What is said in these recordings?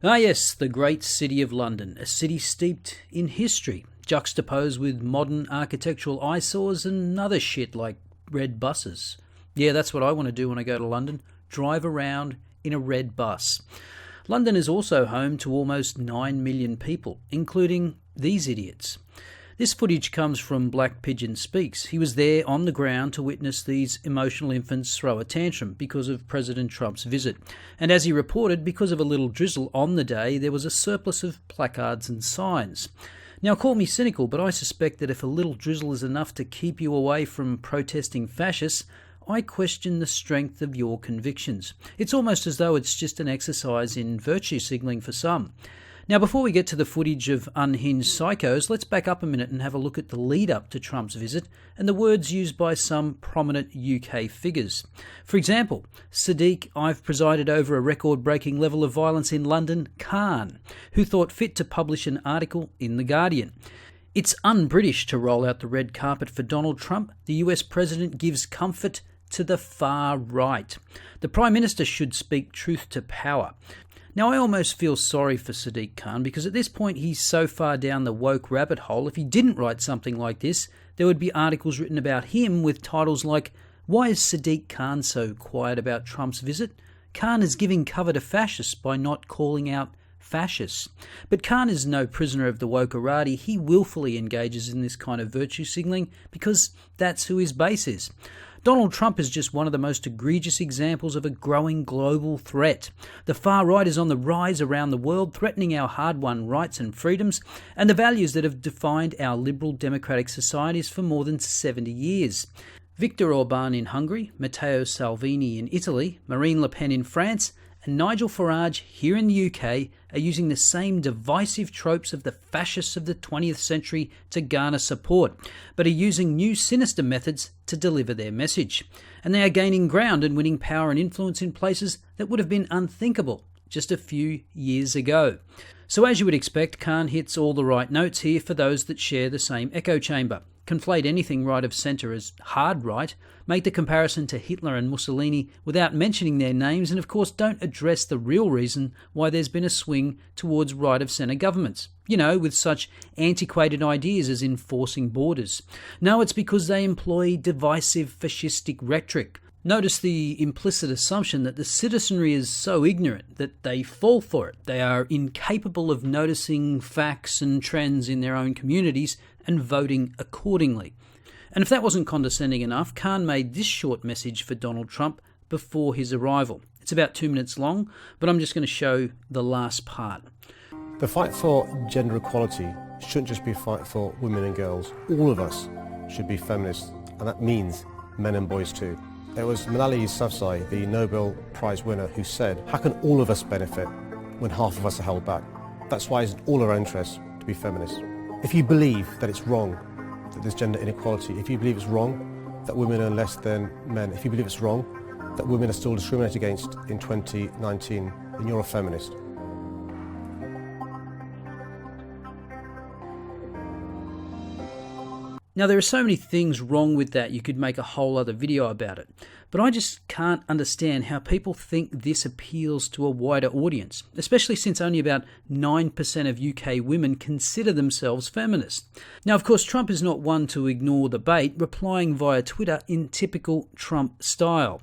Ah yes, the great city of London, a city steeped in history, juxtaposed with modern architectural eyesores and other shit like red buses. Yeah, that's what I want to do when I go to London, drive around in a red bus. London is also home to almost 9 million people, including these idiots. This footage comes from Black Pigeon Speaks. He was there on the ground to witness these emotional infants throw a tantrum because of President Trump's visit. And as he reported, because of a little drizzle on the day, there was a surplus of placards and signs. Now, call me cynical, but I suspect that if a little drizzle is enough to keep you away from protesting fascists, I question the strength of your convictions. It's almost as though it's just an exercise in virtue signalling for some. Now, before we get to the footage of unhinged psychos, let's back up a minute and have a look at the lead-up to Trump's visit and the words used by some prominent UK figures. For example, Sadiq, I've presided over a record-breaking level of violence in London, Khan, who thought fit to publish an article in The Guardian. It's un-British to roll out the red carpet for Donald Trump. The US president gives comfort to the far right. The Prime Minister should speak truth to power. Now, I almost feel sorry for Sadiq Khan because at this point he's so far down the woke rabbit hole, if he didn't write something like this, there would be articles written about him with titles like, "Why is Sadiq Khan so quiet about Trump's visit? Khan is giving cover to fascists by not calling out fascists." But Khan is no prisoner of the wokerati. He willfully engages in this kind of virtue signalling because that's who his base is. Donald Trump is just one of the most egregious examples of a growing global threat. The far right is on the rise around the world, threatening our hard-won rights and freedoms and the values that have defined our liberal democratic societies for more than 70 years. Viktor Orban in Hungary, Matteo Salvini in Italy, Marine Le Pen in France, and Nigel Farage here in the UK are using the same divisive tropes of the fascists of the 20th century to garner support, but are using new sinister methods to deliver their message. And they are gaining ground and winning power and influence in places that would have been unthinkable just a few years ago. So as you would expect, Khan hits all the right notes here for those that share the same echo chamber. Conflate anything right of centre as hard right, make the comparison to Hitler and Mussolini without mentioning their names, and of course don't address the real reason why there's been a swing towards right of centre governments. You know, with such antiquated ideas as enforcing borders. No, it's because they employ divisive fascistic rhetoric. Notice the implicit assumption that the citizenry is so ignorant that they fall for it. They are incapable of noticing facts and trends in their own communities and voting accordingly. And if that wasn't condescending enough, Khan made this short message for Donald Trump before his arrival. It's about 2 minutes long, but I'm just going to show the last part. The fight for gender equality shouldn't just be a fight for women and girls. All of us should be feminists, and that means men and boys too. It was Malala Yousafzai, the Nobel Prize winner, who said, "How can all of us benefit when half of us are held back?" That's why it's in all our interests to be feminists. If you believe that it's wrong that there's gender inequality, if you believe it's wrong that women are less than men, if you believe it's wrong that women are still discriminated against in 2019, then you're a feminist. Now, there are so many things wrong with that, you could make a whole other video about it. But I just can't understand how people think this appeals to a wider audience, especially since only about 9% of UK women consider themselves feminist. Now, of course, Trump is not one to ignore the bait, replying via Twitter in typical Trump style.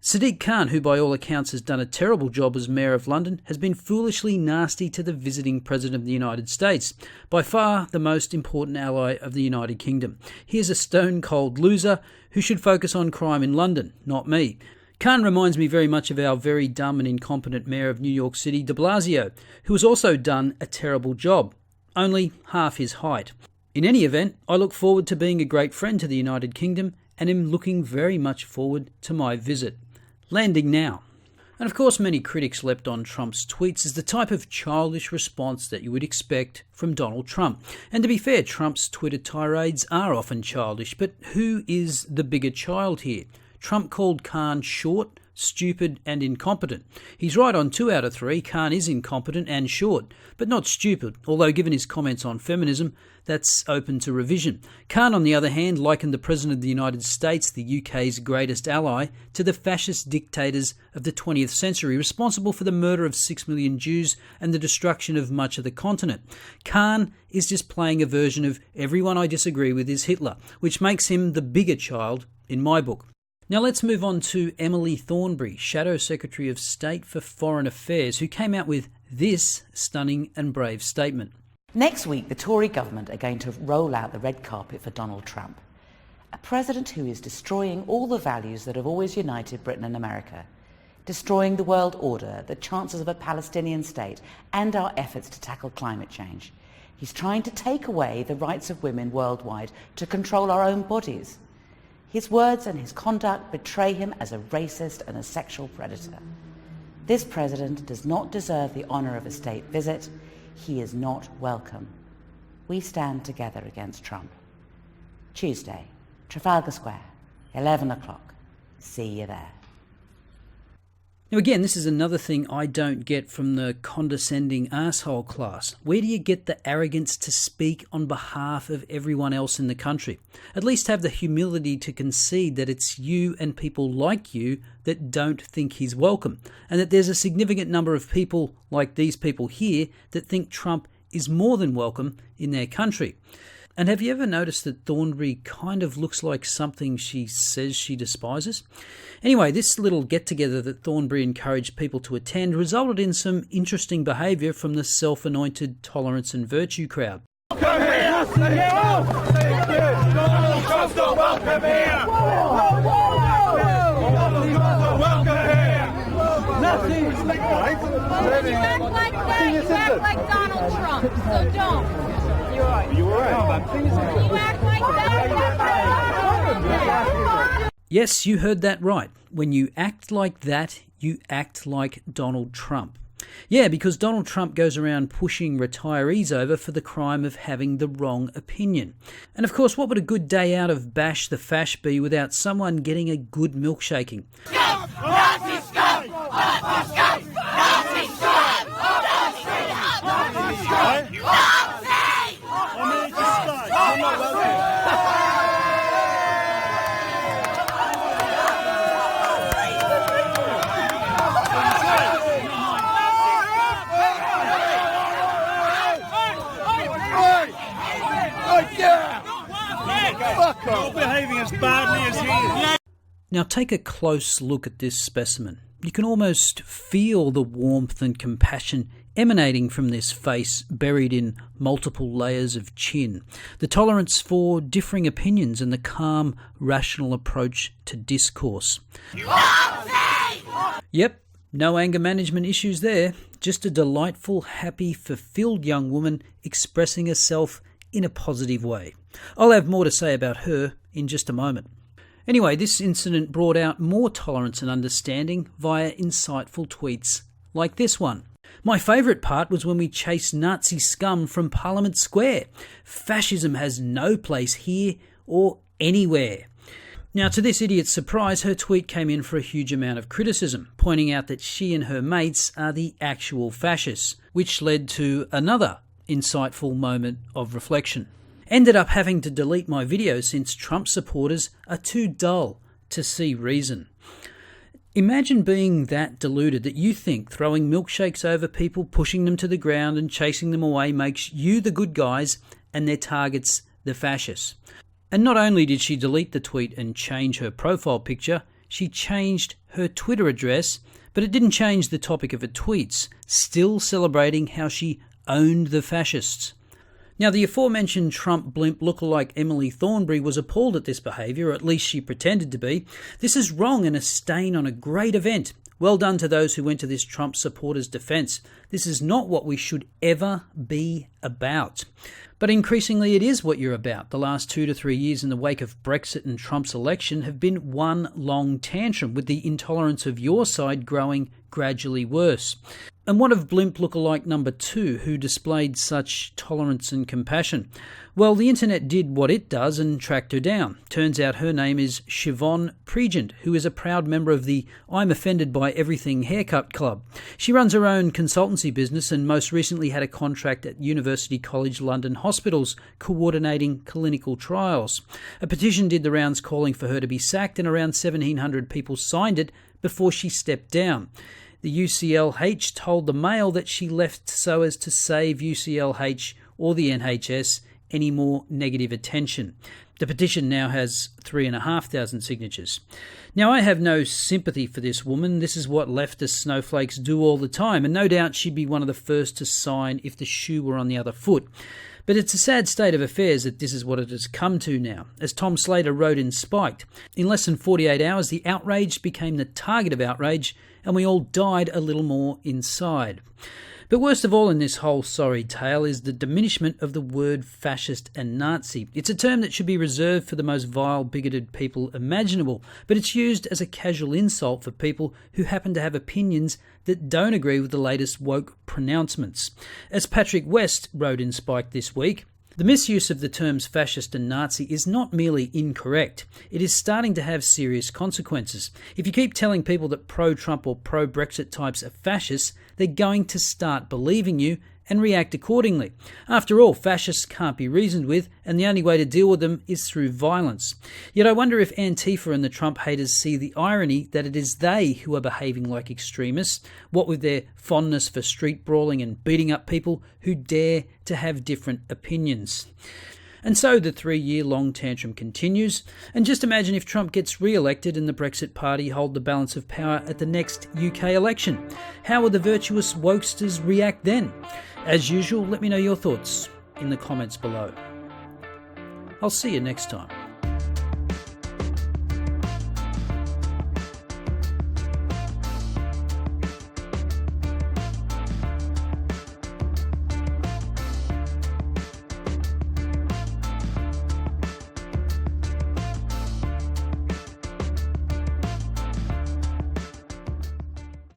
Sadiq Khan, who by all accounts has done a terrible job as Mayor of London, has been foolishly nasty to the visiting President of the United States, by far the most important ally of the United Kingdom. He is a stone-cold loser who should focus on crime in London, not me. Khan reminds me very much of our very dumb and incompetent Mayor of New York City, de Blasio, who has also done a terrible job, only half his height. In any event, I look forward to being a great friend to the United Kingdom and am looking very much forward to my visit. Landing now. And of course many critics leapt on Trump's tweets as the type of childish response that you would expect from Donald Trump. And to be fair, Trump's Twitter tirades are often childish, but who is the bigger child here? Trump called Khan short, stupid and incompetent. He's right on 2 out of 3. Khan is incompetent and short, but not stupid, although given his comments on feminism, that's open to revision. Khan, on the other hand, likened the President of the United States, the UK's greatest ally, to the fascist dictators of the 20th century, responsible for the murder of 6 million Jews and the destruction of much of the continent. Khan is just playing a version of everyone I disagree with is Hitler, which makes him the bigger child in my book. Now let's move on to Emily Thornberry, Shadow Secretary of State for Foreign Affairs, who came out with this stunning and brave statement. Next week, the Tory government are going to roll out the red carpet for Donald Trump, a president who is destroying all the values that have always united Britain and America, destroying the world order, the chances of a Palestinian state, and our efforts to tackle climate change. He's trying to take away the rights of women worldwide to control our own bodies. His words and his conduct betray him as a racist and a sexual predator. This president does not deserve the honour of a state visit. He is not welcome. We stand together against Trump. Tuesday, Trafalgar Square, 11 o'clock. See you there. Now again, this is another thing I don't get from the condescending arsehole class. Where do you get the arrogance to speak on behalf of everyone else in the country? At least have the humility to concede that it's you and people like you that don't think he's welcome, and that there's a significant number of people like these people here that think Trump is more than welcome in their country. And have you ever noticed that Thornberry kind of looks like something she says she despises? Anyway, this little get-together that Thornberry encouraged people to attend resulted in some interesting behaviour from the self-anointed tolerance and virtue crowd. Welcome here! Welcome here! You act like that, you act like Donald Trump, so don't. You were right. You act like that. Yes, you heard that right. When you act like that, you act like Donald Trump. Yeah, because Donald Trump goes around pushing retirees over for the crime of having the wrong opinion. And of course, what would a good day out of Bash the Fash be without someone getting a good milkshaking? Scum! Nazi scum! Nazi scum! Nazi scum! Nazi scum! Nazi scum! You're behaving as badly as he is. Now take a close look at this specimen. You can almost feel the warmth and compassion emanating from this face buried in multiple layers of chin, the tolerance for differing opinions and the calm, rational approach to discourse. Yep, no anger management issues there, just a delightful, happy, fulfilled young woman expressing herself in a positive way. I'll have more to say about her in just a moment. Anyway, this incident brought out more tolerance and understanding via insightful tweets like this one. My favourite part was when we chased Nazi scum from Parliament Square. Fascism has no place here or anywhere. Now, to this idiot's surprise, her tweet came in for a huge amount of criticism, pointing out that she and her mates are the actual fascists, which led to another insightful moment of reflection. Ended up having to delete my video since Trump supporters are too dull to see reason. Imagine being that deluded that you think throwing milkshakes over people, pushing them to the ground and chasing them away makes you the good guys and their targets the fascists. And not only did she delete the tweet and change her profile picture, she changed her Twitter address, but it didn't change the topic of her tweets, still celebrating how she owned the fascists. Now, the aforementioned Trump blimp lookalike Emily Thornberry was appalled at this behaviour, or at least she pretended to be. This is wrong and a stain on a great event. Well done to those who went to this Trump supporter's defence. This is not what we should ever be about. But increasingly it is what you're about. The last 2 to 3 years in the wake of Brexit and Trump's election have been one long tantrum, with the intolerance of your side growing gradually worse. And what of blimp lookalike number 2, who displayed such tolerance and compassion? Well, the internet did what it does and tracked her down. Turns out her name is Siobhan Pregent, who is a proud member of the I'm Offended by Everything Haircut Club. She runs her own consultancy business and most recently had a contract at University College London Hospitals coordinating clinical trials. A petition did the rounds calling for her to be sacked, and around 1,700 people signed it before she stepped down. The UCLH told the Mail that she left so as to save UCLH or the NHS any more negative attention. The petition now has 3,500 signatures. Now, I have no sympathy for this woman. This is what leftist snowflakes do all the time, and no doubt she'd be one of the first to sign if the shoe were on the other foot. But it's a sad state of affairs that this is what it has come to now. As Tom Slater wrote in Spiked, in less than 48 hours, the outraged became the target of outrage, and we all died a little more inside. But worst of all in this whole sorry tale is the diminishment of the word fascist and Nazi. It's a term that should be reserved for the most vile, bigoted people imaginable, but it's used as a casual insult for people who happen to have opinions that don't agree with the latest woke pronouncements. As Patrick West wrote in Spike this week, the misuse of the terms fascist and Nazi is not merely incorrect, it is starting to have serious consequences. If you keep telling people that pro-Trump or pro-Brexit types are fascists, they're going to start believing you and react accordingly. After all, fascists can't be reasoned with, and the only way to deal with them is through violence. Yet I wonder if Antifa and the Trump haters see the irony that it is they who are behaving like extremists, what with their fondness for street brawling and beating up people who dare to have different opinions. And so the 3-year-long tantrum continues, and just imagine if Trump gets re-elected and the Brexit Party hold the balance of power at the next UK election. How will the virtuous wokesters react then? As usual, let me know your thoughts in the comments below. I'll see you next time.